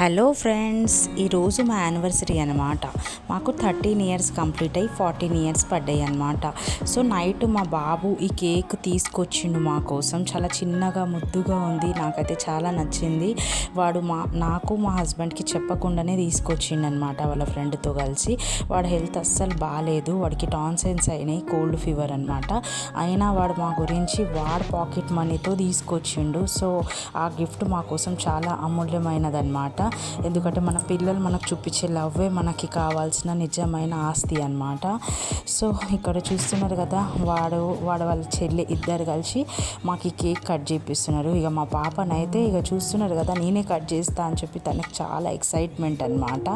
Hello friends, ఈరోజు మా anniversary అనమాట. మాకు 13 ఇయర్స్ కంప్లీట్ అయ్యి 14 ఇయర్స్ పడ్డాయి అనమాట. సో నైట్ మా బాబు ఈ కేక్ తీసుకొచ్చిండు మా కోసం. చాలా చిన్నగా ముద్దుగా ఉంది, నాకైతే చాలా నచ్చింది. వాడు నాకు మా హస్బెండ్కి చెప్పకుండానే తీసుకొచ్చిండు అనమాట వాళ్ళ ఫ్రెండ్తో కలిసి. వాడి హెల్త్ అస్సలు బాగాలేదు, వాడికి టాన్సిల్స్ అయినాయి, కోల్డ్ ఫీవర్ అనమాట. అయినా వాడు మా గురించి వాడు పాకెట్ మనీతో తీసుకొచ్చిండు. సో ఆ గిఫ్ట్ మా కోసం చాలా అమూల్యమైనదన్నమాట. ఎందుకంటే మన పిల్లలు మనకు చూపించే లవ్వే మనకి కావాల్సిన నిజమైన ఆస్తి అన్నమాట. సో ఇక్కడ చూస్తున్నారు కదా, వాడు వాళ్ళ చెల్లి ఇద్దరు కలిసి మాకు ఈ కేక్ కట్ చేపిస్తున్నారు. ఇక మా పాపనైతే ఇక చూస్తున్నారు కదా, నేనే కట్ చేస్తా అని చెప్పి తనకి చాలా ఎక్సైట్మెంట్ అనమాట.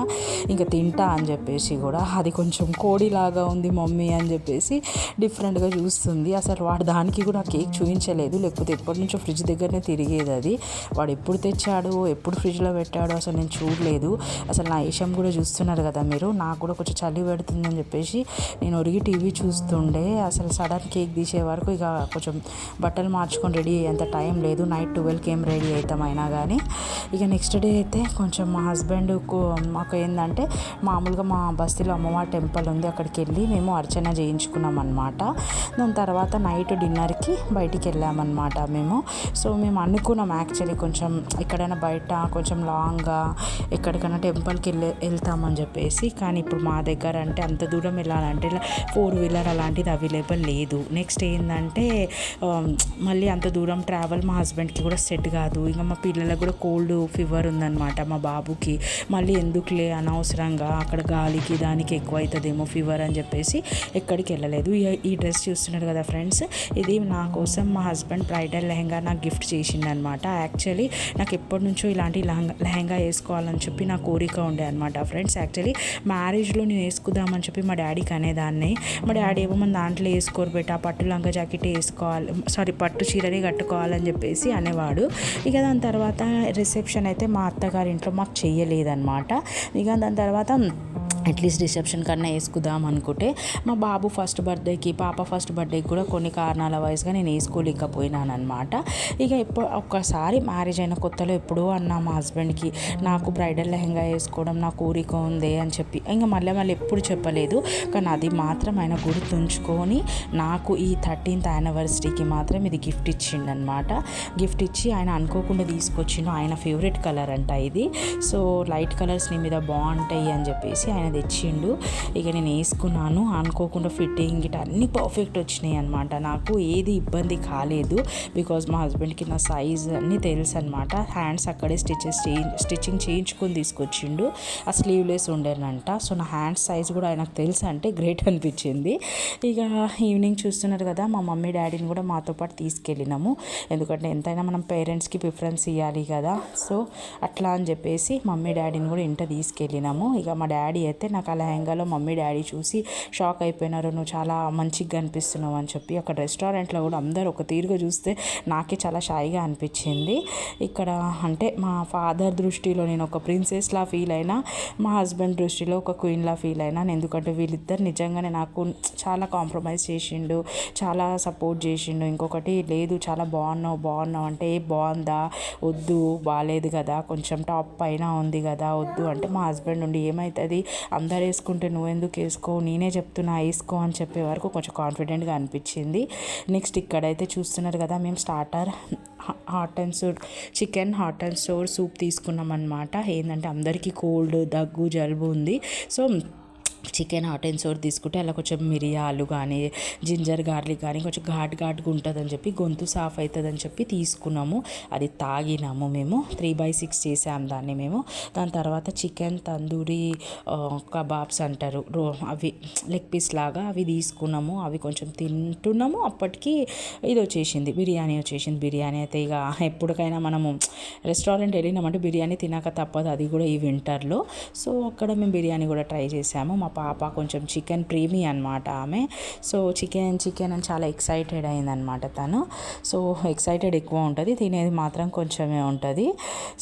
ఇంకా తింటా అని చెప్పేసి కూడా అది కొంచెం కోడిలాగా ఉంది మమ్మీ అని చెప్పేసి డిఫరెంట్గా చూస్తుంది. అసలు వాడు దానికి కూడా కేక్ చూపించలేదు, లేకపోతే ఎప్పటి నుంచో ఫ్రిడ్జ్ దగ్గరనే తిరిగేది అది. వాడు ఎప్పుడు తెచ్చాడు, ఎప్పుడు ఫ్రిడ్జ్లో పెట్టాడు అసలు నేను చూడలేదు. అసలు నా విషయం కూడా చూస్తున్నారు కదా మీరు. నాకు కూడా కొంచెం చలి పెడుతుందని చెప్పేసి నేను ఒరిగి టీవీ చూస్తుండే. అసలు సడన్ కేక్ తీసే వరకు ఇక కొంచెం బట్టలు మార్చుకొని రెడీ అయ్యేంత టైం లేదు. నైట్ 12కి ఏం రెడీ అవుతాం అయినా కానీ. ఇక నెక్స్ట్ డే అయితే కొంచెం మా హస్బెండ్ మాకు ఏంటంటే మామూలుగా మా బస్తీలో అమ్మవారి టెంపుల్ ఉంది, అక్కడికి వెళ్ళి మేము అర్చన చేయించుకున్నాం అనమాట. దాని తర్వాత నైట్ డిన్నర్కి బయటికి వెళ్ళామన్నమాట మేము. సో మేము అనుకున్నాం యాక్చువల్లీ కొంచెం ఎక్కడైనా బయట కొంచెం లాంగ్గా ఎక్కడికైనా టెంపుల్కి వెళ్తామని చెప్పేసి. కానీ ఇప్పుడు మా దగ్గర అంటే అంత దూరం వెళ్ళాలంటే 4-వీలర్ అలాంటిది అవైలబుల్ లేదు. నెక్స్ట్ ఏంటంటే మళ్ళీ అంత దూరం ట్రావెల్ మా హస్బెండ్కి కూడా సెట్ కాదు. ఇంకా మా పిల్లలకు కూడా కోల్డ్ ఫీవర్ ఉందన్నమాట మా బాబుకి. మళ్ళీ ఎందుకులే అనవసరంగా అక్కడ గాలికి దానికి ఎక్కువ అవుతుందేమో ఫీవర్ అని చెప్పేసి ఎక్కడికి వెళ్ళలేదు. ఈ డ్రెస్ చూస్తున్నారు కదా ఫ్రెండ్స్, ఇది నా కోసం మా హస్బెండ్ బ్రైడల్ లెహంగా నాకు గిఫ్ట్ చేసిండనమాట. యాక్చువల్లీ నాకు ఎప్పటి నుంచో ఇలాంటి లెహంగా వేసుకోవాలని చెప్పి నా కోరిక ఉండే అనమాట ఫ్రెండ్స్. యాక్చువల్లీ మ్యారేజ్లో నేను వేసుకుందామని చెప్పి మా డాడీకి అనేదాన్ని. మా డాడీ ఏమో మన దాంట్లో వేసుకోరు బెట, పట్టు లంగా జాకెట్ వేసుకోవాలి, పట్టు చీరనే కట్టుకోవాలని చెప్పేసి అనేవాడు. ఇక దాని తర్వాత రిసెప్షన్ అయితే మా అత్తగారి ఇంట్లో మాకు చెయ్యలేదన్నమాట. ఇక దాని తర్వాత అట్లీస్ట్ రిసెప్షన్ కన్నా వేసుకుందాం అనుకుంటే మా బాబు ఫస్ట్ బర్త్డేకి, పాప ఫస్ట్ బర్త్డేకి కూడా కొన్ని కారణాల వైజ్గా నేను వేసుకోలేకపోయినాను అనమాట. ఇక ఒక్కసారి మ్యారేజ్ అయిన కొత్తలో ఎప్పుడో అన్నా మా హస్బెండ్కి, నాకు బ్రైడల్ లెహంగా వేసుకోవడం నా కోరిక ఉంది అని చెప్పి. ఇంకా మళ్ళీ ఎప్పుడు చెప్పలేదు. కానీ అది మాత్రం ఆయన గుర్తుంచుకొని నాకు ఈ 13th యానివర్సరీకి మాత్రం ఇది గిఫ్ట్ ఇచ్చిండనమాట. గిఫ్ట్ ఇచ్చి ఆయన అనుకోకుండా తీసుకొచ్చిండు. ఆయన ఫేవరెట్ కలర్ అంట ఇది. సో లైట్ కలర్స్ నీ మీద బాగుంటాయి అని చెప్పేసి ఆయన తెచ్చిండు. ఇక నేను వేసుకున్నాను. అనుకోకుండా ఫిట్టింగ్ ఇట్ అన్నీ పర్ఫెక్ట్ వచ్చినాయి అనమాట. నాకు ఏది ఇబ్బంది కాలేదు. బికాజ్ మా హస్బెండ్కి నా సైజ్ అన్నీ తెలుసు అనమాట. హ్యాండ్స్ అక్కడే స్టిచ్చింగ్ చేయించుకొని తీసుకొచ్చిండు. ఆ స్లీవ్లెస్ ఉండేనంట. సో నా హ్యాండ్స్ సైజ్ కూడా ఆయనకు తెలుసు అంటే గ్రేట్ అనిపించింది. ఇక ఈవినింగ్ చూస్తున్నారు కదా, మా మమ్మీ డాడీని కూడా మాతో పాటు తీసుకెళ్ళినాము. ఎందుకంటే ఎంతైనా మనం పేరెంట్స్కి ప్రిఫరెన్స్ ఇవ్వాలి కదా. సో అట్లా అని చెప్పేసి మమ్మీ డాడీని కూడా ఇంట తీసుకెళ్ళినాము. ఇక మా డాడీ అయితే నాకు ఆ లెహంగాలో మమ్మీ డాడీ చూసి షాక్ అయిపోయినారు. నువ్వు చాలా మంచిగా కనిపిస్తున్నావు అని చెప్పి. అక్కడ రెస్టారెంట్లో కూడా అందరూ ఒక తీరుగా చూస్తే నాకే చాలా షైగా అనిపించింది. ఇక్కడ అంటే మా ఫాదర్ దృష్టిలో నేను ఒక ప్రిన్సెస్లా ఫీల్ అయినా, మా హస్బెండ్ దృష్టిలో ఒక క్వీన్లా ఫీల్ అయినా. ఎందుకంటే వీళ్ళిద్దరు నిజంగానే నాకు చాలా కాంప్రమైజ్ చేసిండు, చాలా సపోర్ట్ చేసిండు. ఇంకొకటి లేదు చాలా బాగున్నావు అంటే బాగుందా, వద్దు బాగాలేదు కదా, కొంచెం టాప్ పైన ఉంది కదా, వద్దు అంటే మా హస్బెండ్ ఉండి ఏమవుతుంది అందరు వేసుకుంటే నువ్వెందుకు వేసుకో, నేనే చెప్తున్నా వేసుకో అని చెప్పే వరకు కొంచెం కాన్ఫిడెంట్గా అనిపించింది. నెక్స్ట్ ఇక్కడైతే చూస్తున్నారు కదా, మేము starter chicken hot and sour soup తీసుకున్నాం అనమాట. ఏంటంటే అందరికీ కోల్డ్, దగ్గు, జలుబు ఉంది. So chicken hot and sour తీసుకుంటే అలా కొంచెం మిరియాలు కానీ, జింజర్ గార్లిక్ కానీ కొంచెం ఘాటుగా ఉంటుందని చెప్పి, గొంతు సాఫ్ అవుతుందని చెప్పి తీసుకున్నాము. అది తాగినాము మేము. 3/6 చేసాము దాన్ని మేము. దాని తర్వాత చికెన్ తందూరి కబాబ్స్ అంటారు, అవి లెగ్ పీస్ లాగా అవి తీసుకున్నాము. అవి కొంచెం తింటున్నాము. అప్పటికి ఇది వచ్చేసింది, బిర్యానీ వచ్చేసింది. బిర్యానీ అయితే ఇక ఎప్పటికైనా మనము రెస్టారెంట్ వెళ్ళినామంటే బిర్యానీ తినక తప్పదు, అది కూడా ఈ వింటర్లో. సో అక్కడ మేము బిర్యానీ కూడా ట్రై చేసాము. మా పాప కొంచెం చికెన్ ప్రేమి అనమాట ఆమె. సో చికెన్ అని చాలా ఎక్సైటెడ్ అయిందనమాట తను. సో ఎక్సైటెడ్ ఎక్కువ ఉంటుంది, తినేది మాత్రం కొంచెమే ఉంటుంది.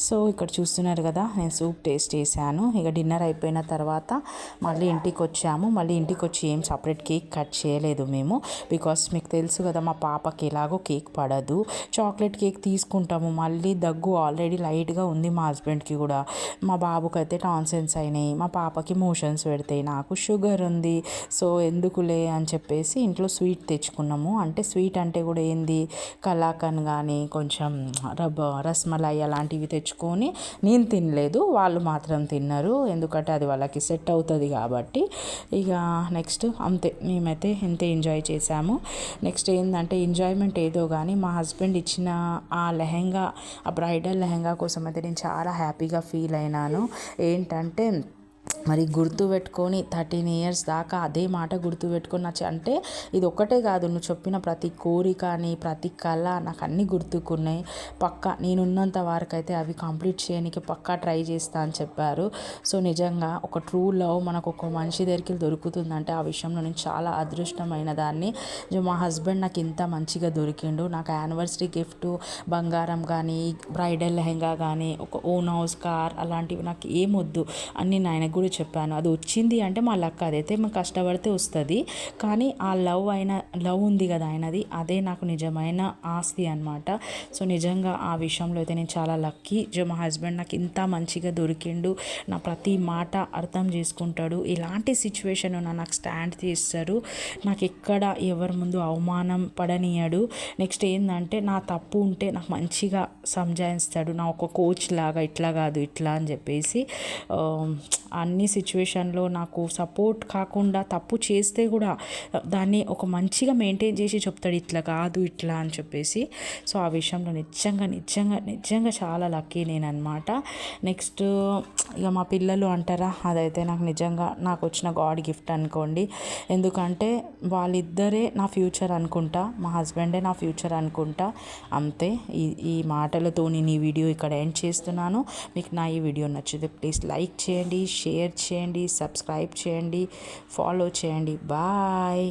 సో ఇక్కడ చూస్తున్నారు కదా, నేను సూప్ టేస్ట్ చేశాను. ఇక డిన్నర్ అయిపోయిన తర్వాత మళ్ళీ ఇంటికి వచ్చాము. మళ్ళీ ఇంటికి వచ్చి ఏం సపరేట్ కేక్ కట్ చేయలేదు మేము, బికాస్ మీకు తెలుసు కదా మా పాపకి ఎలాగో కేక్ పడదు. చాక్లెట్ కేక్ తీసుకుంటాము, మళ్ళీ దగ్గు ఆల్రెడీ లైట్గా ఉంది మా హస్బెండ్కి కూడా. మా బాబుకి అయితే టాన్సిల్స్ అయినాయి, మా పాపకి మోషన్స్ పెడతాయి, నాకు షుగర్ ఉంది. సో ఎందుకులే అని చెప్పేసి ఇంట్లో స్వీట్ తెచ్చుకున్నాము. అంటే స్వీట్ అంటే కూడా ఏంది, కలాకండ్ కానీ కొంచెం రస్మలై అలాంటివి తెచ్చుకొని నేను తినలేదు, వాళ్ళు మాత్రం తిన్నారు, ఎందుకంటే అది వాళ్ళకి సెట్ అవుతుంది కాబట్టి. ఇక నెక్స్ట్ అంతే, మేమైతే ఇంతే ఎంజాయ్ చేసాము. నెక్స్ట్ ఏంటంటే ఎంజాయ్మెంట్ ఏదో కానీ మా హస్బెండ్ ఇచ్చిన ఆ లెహెంగా, ఆ బ్రైడల్ లెహెంగా కోసం అయితే నేను చాలా హ్యాపీగా ఫీల్ అయినాను. ఏంటంటే మరి గుర్తుపెట్టుకొని 13 ఇయర్స్ దాకా అదే మాట గుర్తుపెట్టుకొని అంటే ఇది ఒక్కటే కాదు, నువ్వు చెప్పిన ప్రతి కోరిక అని ప్రతి కళ నాకు అన్నీ గుర్తుకున్నాయి. పక్కా నేనున్నంత వరకు అయితే అవి కంప్లీట్ చేయడానికి పక్కా ట్రై చేస్తా అని చెప్పారు. సో నిజంగా ఒక ట్రూ లవ్ మనకు ఒక మనిషి దగ్గరికి దొరుకుతుందంటే ఆ విషయంలో నేను చాలా అదృష్టమైన దాన్ని. మా హస్బెండ్ నాకు ఇంత మంచిగా దొరికిండు. నాకు యానివర్సరీ గిఫ్ట్ బంగారం కానీ, బ్రైడల్ లెహెంగా కానీ, ఒక ఓన్ హౌస్, కార్ అలాంటివి నాకు ఏమొద్దు అని నేను ఆయనకు కూడా చెప్పాను. అది వచ్చింది అంటే మా లక్, అదైతే మేము కష్టపడితే వస్తుంది. కానీ ఆ లవ్ ఉంది కదా ఆయనది, అదే నాకు నిజమైన ఆస్తి అనమాట. సో నిజంగా ఆ విషయంలో అయితే నేను చాలా లక్కీ. మా హస్బెండ్ నాకు ఇంత మంచిగా దొరికిండు, నా ప్రతి మాట అర్థం చేసుకుంటాడు, ఎలాంటి సిచ్యువేషన్ ఉన్నా నాకు స్టాండ్ చేస్తారు, నాకు ఎక్కడ ఎవరి ముందు అవమానం పడనీయడు. నెక్స్ట్ ఏంటంటే నా తప్పు ఉంటే నాకు మంచిగా సంజాయిస్తాడు, నా ఒక కోచ్ లాగా, ఇట్లా కాదు ఇట్లా అని చెప్పేసి. అన్ని సిచ్యువేషన్లో నాకు సపోర్ట్ కాకుండా తప్పు చేస్తే కూడా దాన్ని ఒక మంచిగా మెయింటైన్ చేసి చెప్తాడు, ఇట్లా కాదు ఇట్లా అని చెప్పేసి. సో ఆ విషయంలో నిజంగా చాలా లక్కీ నేను అనమాట. నెక్స్ట్ ఇక మా పిల్లలు అంటారా, అదైతే నాకు వచ్చిన గాడ్ గిఫ్ట్ అనుకోండి. ఎందుకంటే వాళ్ళిద్దరే నా ఫ్యూచర్ అనుకుంటా, మా హస్బెండే నా ఫ్యూచర్ అనుకుంటా. అంతే. ఈ మాటలతో నేను ఈ వీడియో ఇక్కడ ఎండ్ చేస్తున్నాను. మీకు నా ఈ వీడియో నచ్చితే ప్లీజ్ లైక్ చేయండి, షేర్ చేయండి, సబ్స్క్రైబ్ చేయండి, ఫాలో చేయండి. బాయ్.